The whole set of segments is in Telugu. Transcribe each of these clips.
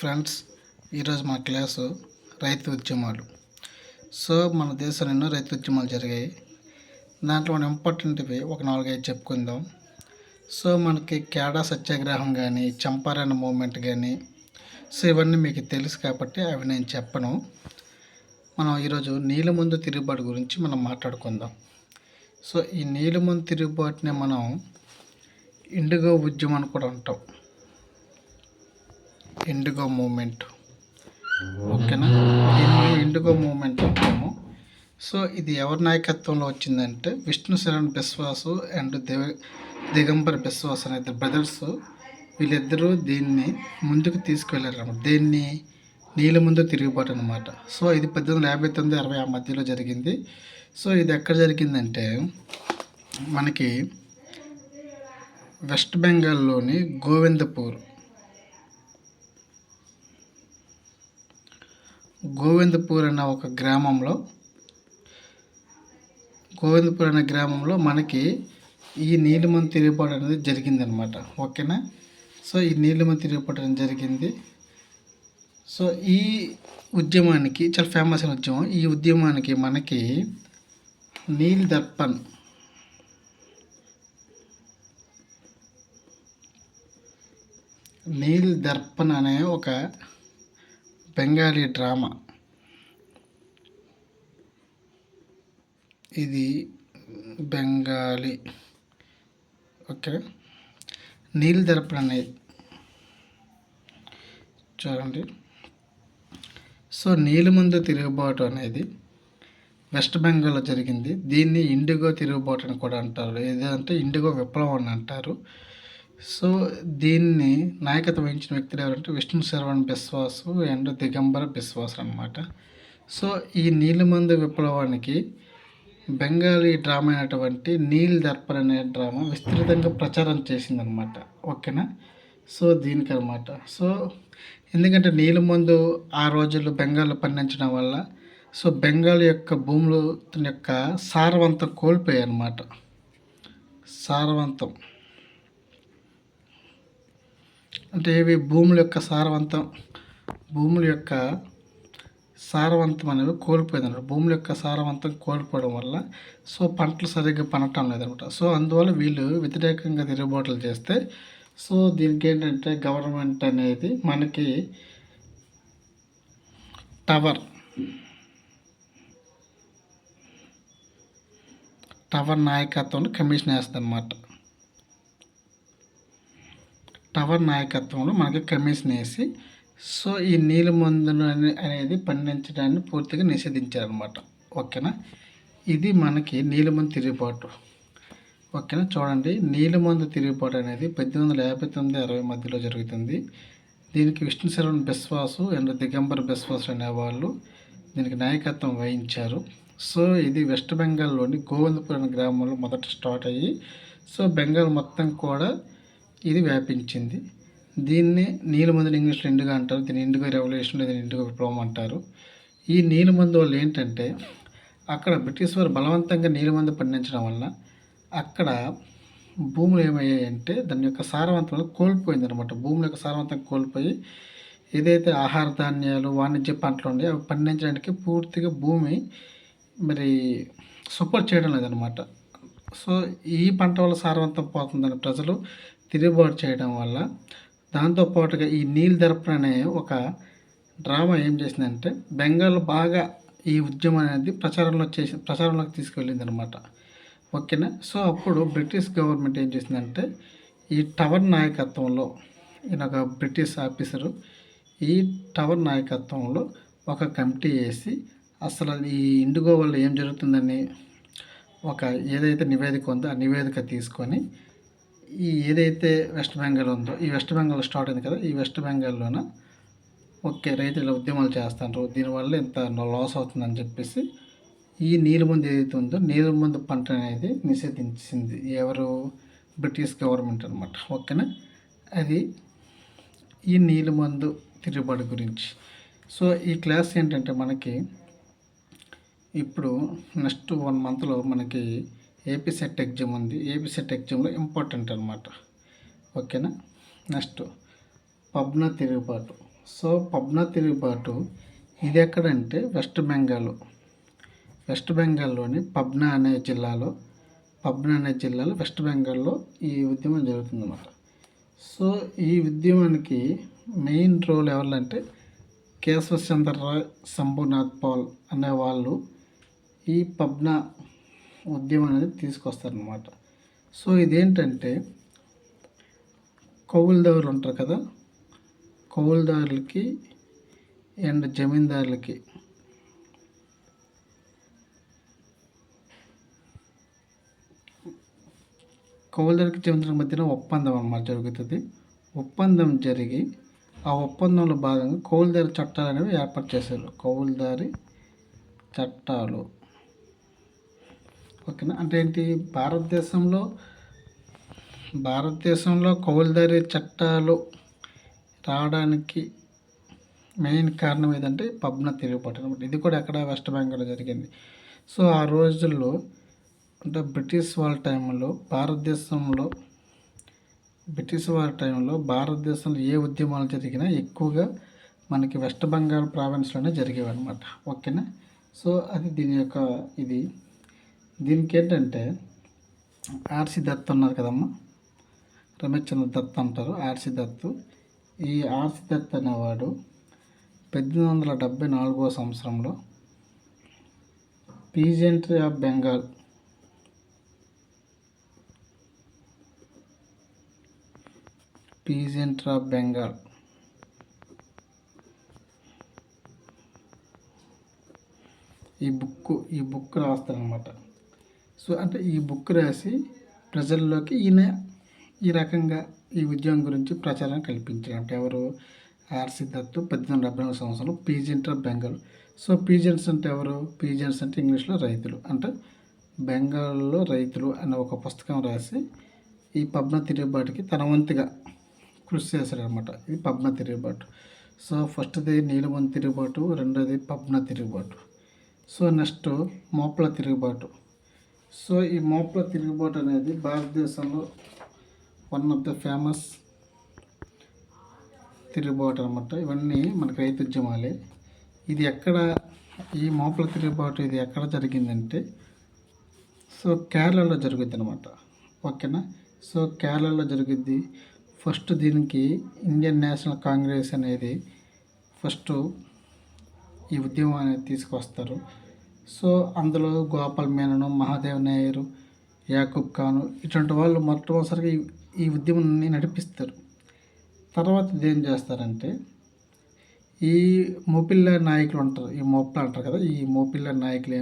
ఫ్రెండ్స్, ఈరోజు మా క్లాసు రైతు ఉద్యమాలు. మన దేశంలో ఎన్నో రైతు ఉద్యమాలు జరిగాయి. దాంట్లో మనం ఇంపార్టెంట్వి ఒక 4-5 చెప్పుకుందాం. మనకి క్యాడా సత్యాగ్రహం కానీ, చంపారన్ మూమెంట్ కానీ, ఇవన్నీ మీకు తెలుసు కాబట్టి అవి నేను చెప్పను. మనం ఈరోజు నీలమందు తిరుగుబాటు గురించి మనం మాట్లాడుకుందాం. ఈ నీలమందు తిరుగుబాటుని మనం ఇండిగో ఉద్యమం అని కూడా అంటాం. ఇండిగో మూమెంట్, ఓకేనా? దీన్ని ఇండిగో మూమెంట్ అంటాము. ఇది ఎవరి నాయకత్వంలో వచ్చిందంటే విష్ణు శరణ్ బిశ్వాసు అండ్ దిగంబర్ బిశ్వాస్ అనే ఇద్దరు బ్రదర్స్. వీళ్ళిద్దరూ దీన్ని ముందుకు తీసుకువెళ్ళారు అన్నమాట. దీన్ని నీలమందు తిరుగుబాటు అనమాట. ఇది 1859-60 ఆ మధ్యలో జరిగింది. ఇది ఎక్కడ జరిగిందంటే మనకి వెస్ట్ బెంగాల్లోని గోవిందపూర్ అనే ఒక గ్రామంలో మనకి ఈ నీలమందు తిరుగుబాటు అనేది జరిగిందనమాట, ఓకేనా? ఈ నీలమందు తిరుగుబాటు అనేది జరిగింది. ఈ ఉద్యమానికి చాలా ఫేమస్ అయిన ఉద్యమం. ఈ ఉద్యమానికి మనకి నీల్ దర్పణ్ అనే ఒక బెంగాలీ డ్రామా, ఇది బెంగాలీ, ఓకే. నీల్ దర్పణ్ అనేది చూడండి. నీలమందు తిరుగుబాటు అనేది వెస్ట్ బెంగాల్లో జరిగింది. దీన్ని ఇండిగో తిరుగుబాటు అని కూడా అంటారు, ఏదంటే ఇండిగో విప్లవం అని అంటారు. దీన్ని నాయకత్వం వహించిన వ్యక్తులు ఎవరంటే విష్ణు శరణ్ బిశ్వాసు అండ్ దిగంబర బిశ్వాస్ అన్నమాట. ఈ నీలమందు విప్లవానికి బెంగాలీ డ్రామా అయినటువంటి నీల్ దర్పణ్ అనే డ్రామా విస్తృతంగా ప్రచారం చేసిందనమాట, ఓకేనా? దీనికి అనమాట. ఎందుకంటే నీలమందు ఆ రోజుల్లో బెంగాల్లో పండించడం వల్ల బెంగాల్ యొక్క భూములు తన యొక్క సారవంతం కోల్పోయాయి అన్నమాట. సారవంతం అంటే ఇవి భూముల యొక్క సారవంతం అనేవి కోల్పోయిందన్నమాట. భూముల యొక్క సారవంతం కోల్పోవడం వల్ల పంటలు సరిగ్గా పండటం లేదనమాట. అందువల్ల వీళ్ళు వ్యతిరేకంగా తిరుగుబాట్లు చేస్తే దీనికి ఏంటంటే గవర్నమెంట్ అనేది మనకి టవర్ నాయకత్వంలో కమిషన్ వేస్తుంది అన్నమాట. టవర్ నాయకత్వంలో మనకి కమిషన్ వేసి ఈ నీలమందును అనేది పండించడాన్ని పూర్తిగా నిషేధించారనమాట, ఓకేనా? ఇది మనకి నీలమందు తిరుగుబాటు, ఓకేనా? చూడండి, నీలమందు తిరుగుబాటు అనేది 1859-60 మధ్యలో జరుగుతుంది. దీనికి విష్ణు శరణ్ బిశ్వాసు అండ్ దిగంబర్ బిశ్వాస్ అనేవాళ్ళు దీనికి నాయకత్వం వహించారు. ఇది వెస్ట్ బెంగాల్లోని గోవిందపూర్ అనే గ్రామంలో మొదట స్టార్ట్ అయ్యి బెంగాల్ మొత్తం కూడా ఇది వ్యాపించింది. దీన్ని నీలమందుని ఇంగ్లీష్లో ఇండిగో అంటారు. దీన్ని ఇండిగో రెవల్యూషన్ లేదా ఇండిగో విప్లవం అంటారు. ఈ నీలమందు వల్ల ఏంటంటే అక్కడ బ్రిటిష్ వారు బలవంతంగా నీలమందు పండించడం వల్ల అక్కడ భూములు ఏమయ్యాయంటే దాని యొక్క సారవంతం కోల్పోయింది అనమాట. భూముల యొక్క సారవంతం కోల్పోయి ఏదైతే ఆహార ధాన్యాలు, వాణిజ్య పంటలు ఉన్నాయో అవి పండించడానికి పూర్తిగా భూమి సపోర్ట్ చేయడం లేదనమాట. ఈ పంట వల్ల సారవంతం పోతుందని ప్రజలు తిరుగుబాటు చేయడం వల్ల దాంతోపాటుగా ఈ నీల్ దర్పణ్ అనే ఒక డ్రామా ఏం చేసిందంటే బెంగాల్ బాగా ఈ ఉద్యమం అనేది ప్రచారంలోకి తీసుకువెళ్ళింది అనమాట, ఓకేనా? అప్పుడు బ్రిటిష్ గవర్నమెంట్ ఏం చేసిందంటే ఈ టవర్ నాయకత్వంలో, ఈయన ఒక బ్రిటిష్ ఆఫీసరు, ఈ టవర్ నాయకత్వంలో ఒక కమిటీ వేసి అసలు ఈ ఇండిగో వల్ల ఏం జరుగుతుందని ఏదైతే నివేదిక ఉందో ఆ నివేదిక తీసుకొని ఏదైతే వెస్ట్ బెంగాల్ ఉందో, ఈ వెస్ట్ బెంగాల్ స్టార్ట్ అయింది కదా, ఈ వెస్ట్ బెంగాల్లోన రైతులు ఉద్యమాలు చేస్తారు, దీనివల్ల ఇంత లాస్ అవుతుందని చెప్పేసి ఈ నీలమందు ఏదైతే ఉందో నీలమందు పంట అనేది నిషేధించింది. ఎవరు? బ్రిటిష్ గవర్నమెంట్ అనమాట, ఓకేనా? అది ఈ నీలమందు తిరుగుబాటు గురించి. ఈ క్లాస్ ఏంటంటే మనకి ఇప్పుడు నెక్స్ట్ 1 మంత్లో మనకి ఏపీ సెట్ ఎగ్జామ్ ఉంది. ఏపీ సెట్ ఎగ్జామ్లో ఇంపార్టెంట్ అనమాట, ఓకేనా? నెక్స్ట్ పబ్నా తిరుగుబాటు. సో పబ్నా తిరుగుబాటు ఇది ఎక్కడంటే వెస్ట్ బెంగాల్లోని పబ్నా అనే జిల్లాలో వెస్ట్ బెంగాల్లో ఈ ఉద్యమం జరుగుతుందన్నమాట. సో ఈ ఉద్యమానికి మెయిన్ రోల్ ఎవరంటే కేశవచంద్రరాయ్, శంభునాథ్ పాల్ అనే వాళ్ళు ఈ పబ్నా ఉద్యమం అనేది తీసుకొస్తారనమాట. సో ఇదేంటంటే కౌలుదారులు ఉంటారు కదా, కౌలుదారులకి అండ్ జమీందారులకి జమీందారుల మధ్యన ఒప్పందం అన్నమాట జరుగుతుంది. ఒప్పందం జరిగి ఆ ఒప్పందంలో భాగంగా కౌలుదారి చట్టాలు అనేవి ఏర్పాటు చేశారు. కౌలుదారి చట్టాలు ఓకేనా. అంటే ఏంటి, భారతదేశంలో కౌలుదారి చట్టాలు రావడానికి మెయిన్ కారణం ఏదంటే పబ్నా తిరుగుబాటు అనమాట. ఇది కూడా ఎక్కడ వెస్ట్ బెంగాల్లో జరిగింది. సో ఆ రోజుల్లో అంటే బ్రిటిష్ వాళ్ళ టైంలో భారతదేశంలో ఏ ఉద్యమాలు జరిగినా ఎక్కువగా మనకి వెస్ట్ బెంగాల్ ప్రావిన్స్లోనే జరిగేవి అనమాట. ఓకేనా. సో అది దీనికి ఏంటంటే ఆర్సి దత్ ఉన్నారు కదమ్మా, రమేష్ చంద్ర దత్ అంటారు, ఆర్సి దత్. ఈ ఆర్సి దత్ అనేవాడు 1874 సంవత్సరంలో పీజెంట్రీ ఆఫ్ బెంగాల్ ఈ బుక్ రాస్తారనమాట. సో అంటే ఈ బుక్ రాసి ప్రజల్లోకి ఈయన ఈ రకంగా ఈ ఉద్యమం గురించి ప్రచారం కల్పించారు. అంటే ఎవరు, ఆర్సి దత్ 1874 సంవత్సరంలో peasant of Bengal. So peasants అంటే ఎవరు, పీజెంట్స్ అంటే ఇంగ్లీష్లో రైతులు, అంటే బెంగాల్లో రైతులు అనే ఒక పుస్తకం రాసి ఈ పబ్నా తిరుగుబాటుకి తన వంతుగా కృషి చేశారనమాట. ఇది పబ్నా తిరుగుబాటు. సో ఫస్ట్ది నీలమంది తిరుగుబాటు, రెండోది పబ్నా తిరుగుబాటు. సో నెక్స్ట్ మోప్లా తిరుగుబాటు. సో ఈ మోప్లా తిరుగుబాటు అనేది భారతదేశంలో వన్ ఆఫ్ ద ఫేమస్ తిరుగుబాటు అనమాట. ఇవన్నీ మనకి రైతు ఉద్యమాలే. ఈ మోప్లా తిరుగుబాటు ఇది ఎక్కడ జరిగిందంటే సో కేరళలో జరుగుద్ది అనమాట. ఓకేనా. సో కేరళలో జరుగుద్ది. ఫస్ట్ దీనికి ఇండియన్ నేషనల్ కాంగ్రెస్ అనేది ఫస్ట్ ఈ ఉద్యమం అనేది తీసుకొస్తారు. సో అందులో గోపాల్ మేనన్, మహాదేవ్ నాయర్, యాకూబ్ ఖాన్ ఇటువంటి వాళ్ళు మొట్టమొదటిసారిగా ఈ ఉద్యమాన్ని నడిపిస్తారు. తర్వాత ఇదేం చేస్తారంటే ఈ మోపిల్లా నాయకులు ఉంటారు, ఈ మోప్లా అంటారు కదా, ఈ మోపిల్లా నాయకులు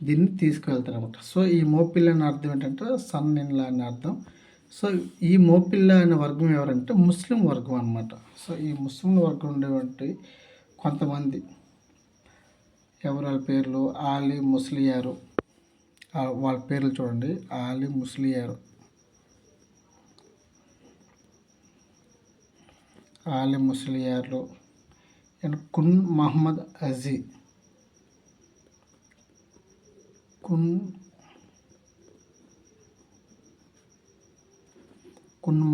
దీన్ని తీసుకువెళ్తారు అనమాట. సో ఈ మోపిల్లా అని అర్థం ఏంటంటే సన్ ఇన్ లా అని అర్థం. సో ఈ మోపిల్లా అనే వర్గం ఎవరంటే ముస్లిం వర్గం అనమాట. సో ఈ ముస్లిం వర్గం ఉండేటువంటి కొంతమంది వాళ్ళ పేర్లు ఆలీ ముస్లియారు, వాళ్ళ పేర్లు చూడండి, ఆలీ ముస్లియారు, అండ్ కున్ మహమ్మద్ అజీ, కున్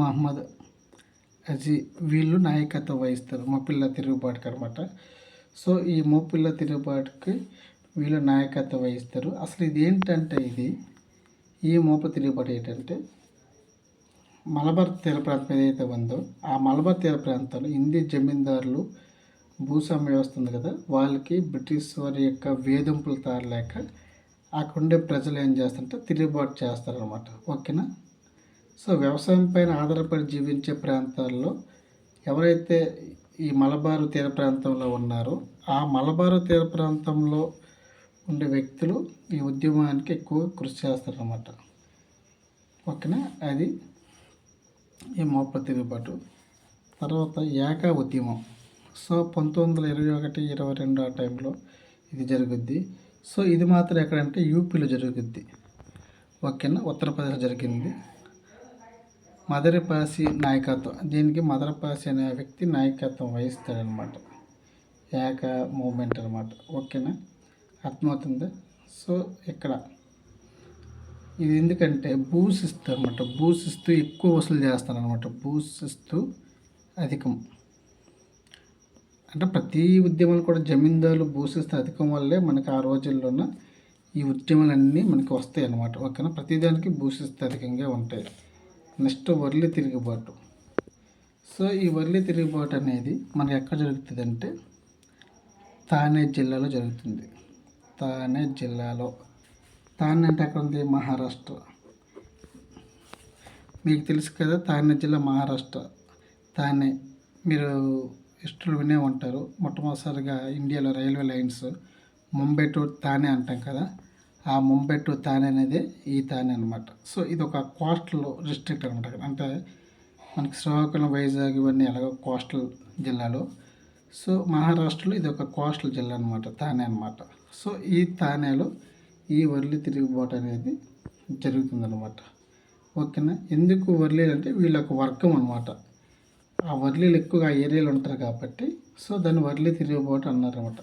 మహమ్మద్ అజీ వీళ్ళు నాయకత్వం వహిస్తారు మోపిల్లా తిరుగుబాటుకి అనమాట. సో ఈ మోపిల్లా తిరుగుబాటుకి వీళ్ళు నాయకత్వం వహిస్తారు. అసలు ఇది ఏంటంటే ఈ మోపిల్లా తిరుగుబాటు ఏంటంటే మలబార్ తీర ప్రాంతం ఏదైతే ఉందో ఆ మలబార్ తీర ప్రాంతంలో హిందీ జమీందారులు భూస్వామ్య వ్యవస్థ ఉంది కదా, వాళ్ళకి బ్రిటిష్ వారి యొక్క వేధింపులు తారలేక అక్కడ ఉండే ప్రజలు ఏం చేస్తారంటే తిరుగుబాటు చేస్తారనమాట. ఓకేనా. సో వ్యవసాయం పైన ఆధారపడి జీవించే ప్రాంతాల్లో ఎవరైతే ఈ మలబారు తీర ప్రాంతంలో ఉన్నారో ఆ మలబారు తీర ప్రాంతంలో ఉండే వ్యక్తులు ఈ ఉద్యమానికి ఎక్కువ కృషి చేస్తారన్నమాట. ఓకేనా. అది ఈ మోప్లా తిరుగుబాటు. తర్వాత యాకా ఉద్యమం. సో 1921-22 ఆ టైంలో ఇది జరుగుద్ది. సో ఇది మాత్రం ఎక్కడంటే యూపీలో జరుగుద్ది. ఓకేనా. ఉత్తరప్రదేశ్ జరిగింది. మదరపాసి నాయకత్వం, దీనికి మదరపాసి అనే వ్యక్తి నాయకత్వం వహిస్తాడనమాట. ఏక మూమెంట్ అనమాట. ఓకేనా, అర్థమవుతుందా? సో ఇక్కడ ఇది ఎందుకంటే భూశిస్తు అనమాట, భూశిస్తు ఎక్కువ వసూలు చేస్తారనమాట. భూశిస్తు అధికం, అంటే ప్రతి ఉద్యమాలు కూడా జమీందారులు భూశిస్తు అధికం వల్లే మనకి ఆ రోజుల్లోన ఈ ఉద్యమాలన్నీ మనకి వస్తాయి అన్నమాట. ఓకేనా, ప్రతిదానికి భూశిస్తు అధికంగా ఉంటాయి. నెక్స్ట్ వర్లి తిరుగుబాటు. సో ఈ వర్లి తిరుగుబాటు అనేది మనకి ఎక్కడ జరుగుతుంది అంటే థానే జిల్లాలో జరుగుతుంది. థానే జిల్లాలో. థానే అంటే ఎక్కడ ఉంది? మహారాష్ట్ర. మీకు తెలుసు కదా, థానే జిల్లా మహారాష్ట్ర. థానే మీరు హిస్టరీలో వినే ఉంటారు. మొట్టమొదటిసారిగా ఇండియాలో railway lines Mumbai to Thane అంటాం కదా, ఆ ముంబై టు థానే అనేది ఈ థానే అనమాట. సో ఇది ఒక కోస్టల్ డిస్ట్రిక్ట్ అనమాట. అంటే మనకి శ్రీకాకుళం, వైజాగ్ ఇవన్నీ ఎలాగో కోస్టల్ జిల్లాలో, సో మహారాష్ట్రలో ఇది ఒక కోస్టల్ జిల్లా అనమాట, థానే అనమాట. సో ఈ థానేలో ఈ వర్లి తిరుగుబాటు అనేది జరుగుతుందన్నమాట. ఓకేనా, ఎందుకు వర్లీలు అంటే వీళ్ళ ఒక వర్గం అనమాట. ఆ వర్లీలు ఎక్కువగా ఆ ఏరియాలో ఉంటారు కాబట్టి సో దాన్ని వర్లి తిరుగుబాటు అన్నారన్నమాట.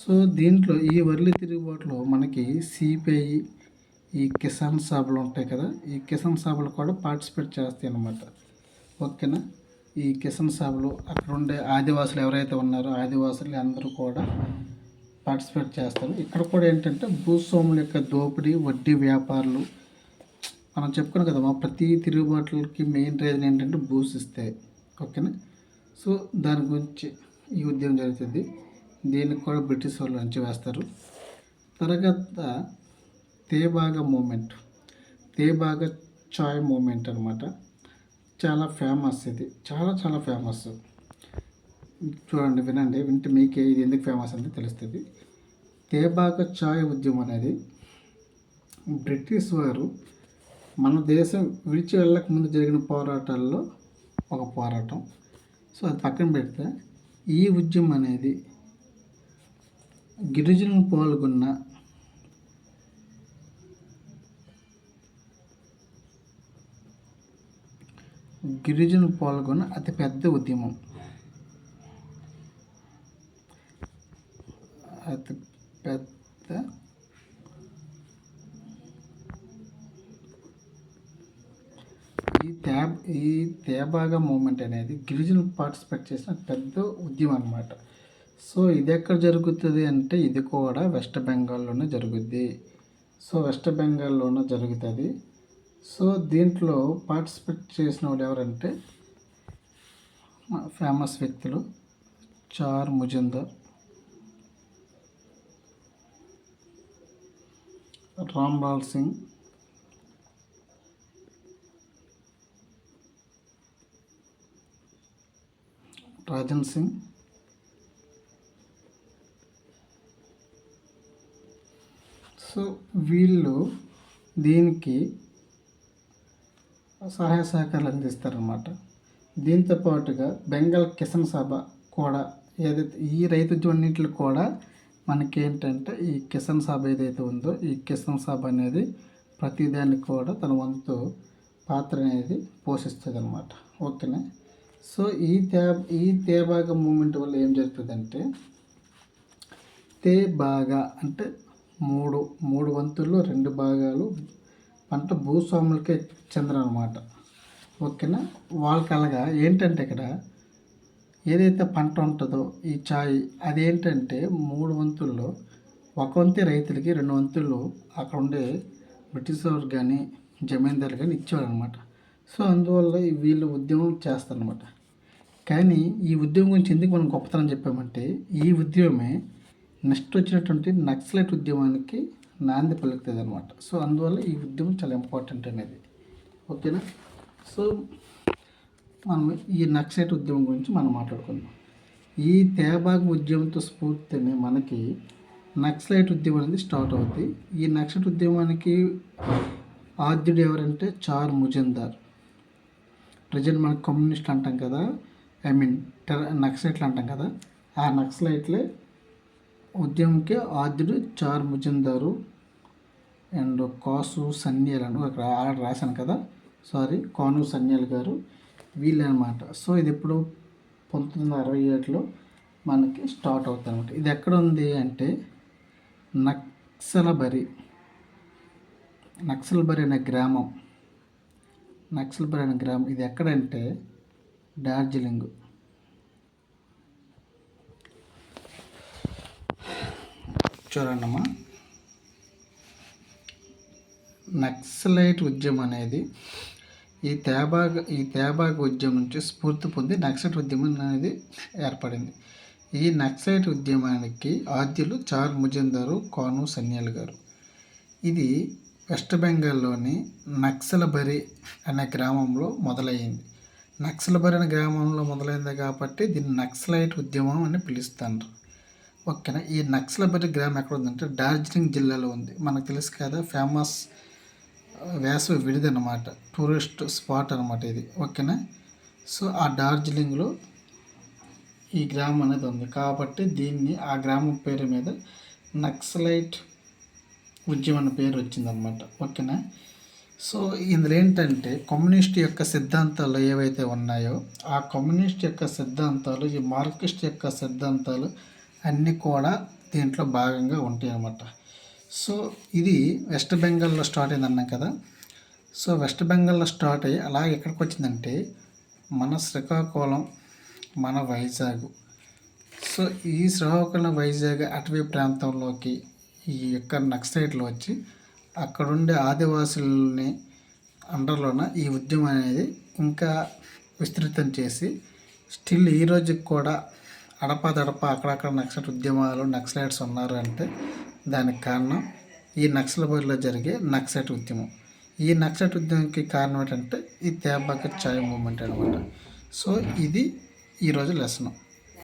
సో దీంట్లో ఈ వర్లి తిరుగుబాటులో మనకి సిపిఐ, ఈ కిసాన్ సభలు ఉంటాయి కదా, ఈ కిసాన్ సభలు కూడా పార్టిసిపేట్ చేస్తాయి అన్నమాట. ఓకేనా, ఈ కిసాన్ సభలు అక్కడ ఉండే ఆదివాసులు ఎవరైతే ఉన్నారో ఆదివాసులు అందరూ కూడా పార్టిసిపేట్ చేస్తారు. ఇక్కడ కూడా ఏంటంటే భూస్వాముల యొక్క దోపిడీ, వడ్డీ వ్యాపారులు మనం చెప్పుకున్నాం కదా, మా ప్రతి తిరుగుబాట్లకి మెయిన్ రీజన్ ఏంటంటే భూసిస్తే. ఓకేనా, సో దాని గురించి ఈ ఉద్యమం జరుగుతుంది. దీనికి కూడా బ్రిటిష్ వాళ్ళు వేస్తారు. తర్వాత తేబాగా మూమెంట్, తేబాగా చాయ్ మూమెంట్ అనమాట. చాలా ఫేమస్ ఇది, చాలా చాలా ఫేమస్. చూడండి, వినండి, వింటే మీకే ఇది ఎందుకు ఫేమస్ అంటే తెలుస్తుంది. తేబాగా చాయ్ ఉద్యమం అనేది బ్రిటిష్ వారు మన దేశం విడిచి వెళ్ళక ముందు జరిగిన పోరాటాల్లో ఒక పోరాటం. సో అది పక్కన పెడితే ఈ ఉద్యమం అనేది గిరిజనులు పాల్గొన్న అతిపెద్ద ఉద్యమం. అతి పెద్ద ఈ తేబాగా మూమెంట్ అనేది గిరిజనులు పార్టిసిపేట్ చేసిన పెద్ద ఉద్యమం అన్నమాట. సో ఇది ఎక్కడ జరుగుతుంది అంటే ఇది కూడా వెస్ట్ బెంగాల్లోనే జరుగుద్ది. సో వెస్ట్ బెంగాల్లోనే జరుగుతుంది. సో దీంట్లో పార్టిసిపేట్ చేసిన వాళ్ళు ఎవరంటే ఫేమస్ వ్యక్తులు చార్ ముజుందార్, రామ్లాల్ సింగ్, రాజన్ సింగ్, సో వీళ్ళు దీనికి సహాయ సహకారాలు అందిస్తారన్నమాట. దీంతో పాటుగా బెంగాల్ కిసాన్ సభ కూడా ఏదైతే ఈ రైతు ఉద్యమన్నింటిలో కూడా మనకి ఏంటంటే ఈ కిసాన్ సభ ఏదైతే ఉందో ఈ కిసాన్ సభ అనేది ప్రతిదానికి కూడా తన వంతు పాత్ర అనేది పోషిస్తుంది అన్నమాట. ఓకేనా, సో ఈ తేబాగా మూమెంట్ వల్ల ఏం జరుగుతుందంటే తేబాగా అంటే మూడు వంతుల్లో 2 భాగాలు పంట భూస్వాములకే చెందనమాట. ఓకేనా, వాళ్ళకి అలాగా ఏంటంటే ఇక్కడ ఏదైతే పంట ఉంటుందో ఈ చాయ్ అదేంటంటే 3 వంతుల్లో 1 వంతు రైతులకి, 2 వంతులు అక్కడ ఉండే బ్రిటిష్ వారు కానీ జమీందారు కానీ ఇచ్చేవారు అనమాట. సో అందువల్ల వీళ్ళు ఉద్యమం చేస్తారనమాట. కానీ ఈ ఉద్యమం గురించి ఎందుకు మనం గొప్పతనం చెప్పామంటే ఈ ఉద్యమమే నెక్స్ట్ వచ్చినటువంటి నక్సలైట్ ఉద్యమానికి నాంది పలుకుతుంది అనమాట. సో అందువల్ల ఈ ఉద్యమం చాలా ఇంపార్టెంట్ అనేది. ఓకేనా, సో మనం ఈ నక్సలైట్ ఉద్యమం గురించి మనం మాట్లాడుకుందాం. ఈ తేబాగ్ ఉద్యమంతో స్ఫూర్తిని మనకి నక్సలైట్ ఉద్యమం అనేది స్టార్ట్ అవుతుంది. ఈ నక్సలైట్ ఉద్యమానికి ఆద్యుడు ఎవరంటే చార్ ముజుందార్. ప్రజెంట్ మనకు కమ్యూనిస్ట్ అంటాం కదా, నక్సలైట్లు అంటాం కదా, ఆ నక్సలైట్లే ఉద్యమంకి ఆద్యుడు చార్ ముజుందారు అండ్ కాసు సన్యాల్ అని అక్కడ ఆర్డర్ రాశాను కదా, కాను సన్యాల్ గారు వీళ్ళనమాట. సో ఇది ఎప్పుడు 1967లో మనకి స్టార్ట్ అవుతుంది అనమాట. ఇది ఎక్కడ ఉంది అంటే నక్సల్బరీ అనే గ్రామం. ఇది ఎక్కడంటే డార్జిలింగ్. చూడండమ్మా, నక్సలైట్ ఉద్యమం అనేది ఈ తేబాగ్ ఉద్యమం నుంచి స్ఫూర్తి పొంది నక్సలైట్ ఉద్యమం అనేది ఏర్పడింది. ఈ నక్సలైట్ ఉద్యమానికి ఆద్యులు చార్ ముజందారు, కాను సన్యాల్ గారు. ఇది వెస్ట్ బెంగాల్లోని నక్సల్బరీ అనే గ్రామంలో మొదలయ్యింది. నక్సల్బరీ అనే గ్రామంలో మొదలైంది కాబట్టి దీన్ని నక్సలైట్ ఉద్యమం అని పిలుస్తారు. ఓకేనా. ఈ నక్సల్బరీ గ్రామం ఎక్కడ ఉందంటే డార్జిలింగ్ జిల్లాలో ఉంది. మనకు తెలుసు కదా, ఫేమస్ వేసవి విడిది అనమాట, టూరిస్ట్ స్పాట్ అనమాట ఇది. ఓకేనా. సో ఆ డార్జిలింగ్లో ఈ గ్రామం అనేది ఉంది కాబట్టి దీన్ని ఆ గ్రామం పేరు మీద నక్సలైట్ ఉద్యమం అనే పేరు వచ్చిందనమాట. ఓకేనా. సో ఇందులో ఏంటంటే కమ్యూనిస్ట్ యొక్క సిద్ధాంతాలు ఏవైతే ఉన్నాయో ఆ కమ్యూనిస్ట్ యొక్క సిద్ధాంతాలు, ఈ మార్క్సిస్ట్ యొక్క సిద్ధాంతాలు అన్నీ కూడా దీంట్లో భాగంగా ఉంటాయి అన్నమాట. సో ఇది వెస్ట్ బెంగాల్లో స్టార్ట్ అయింది అన్నాం కదా. సో వెస్ట్ బెంగాల్లో స్టార్ట్ అయ్యి అలా ఎక్కడికి వచ్చిందంటే మన శ్రీకాకుళం, మన వైజాగ్. సో ఈ శ్రీకాకుళం, వైజాగ్ అటవీ ప్రాంతంలోకి ఈ యొక్క నక్సలైట్లు వచ్చి అక్కడుండే ఆదివాసులని అండర్లోన ఈ ఉద్యమం అనేది ఇంకా విస్తృతం చేసి స్టిల్ ఈ రోజుకి కూడా అడపాదడప అక్కడక్కడ నక్సలైట్ ఉద్యమాలు, నక్సలైట్స్ ఉన్నారు అంటే దానికి కారణం ఈ నక్సల్బరీలో జరిగే నక్సలైట్ ఉద్యమం. ఈ నక్సలైట్ ఉద్యమంకి కారణం ఏంటంటే ఈ తేబాగ్ చాయ్ మూమెంట్ అనమాట. సో ఇది ఈరోజు లెసన్.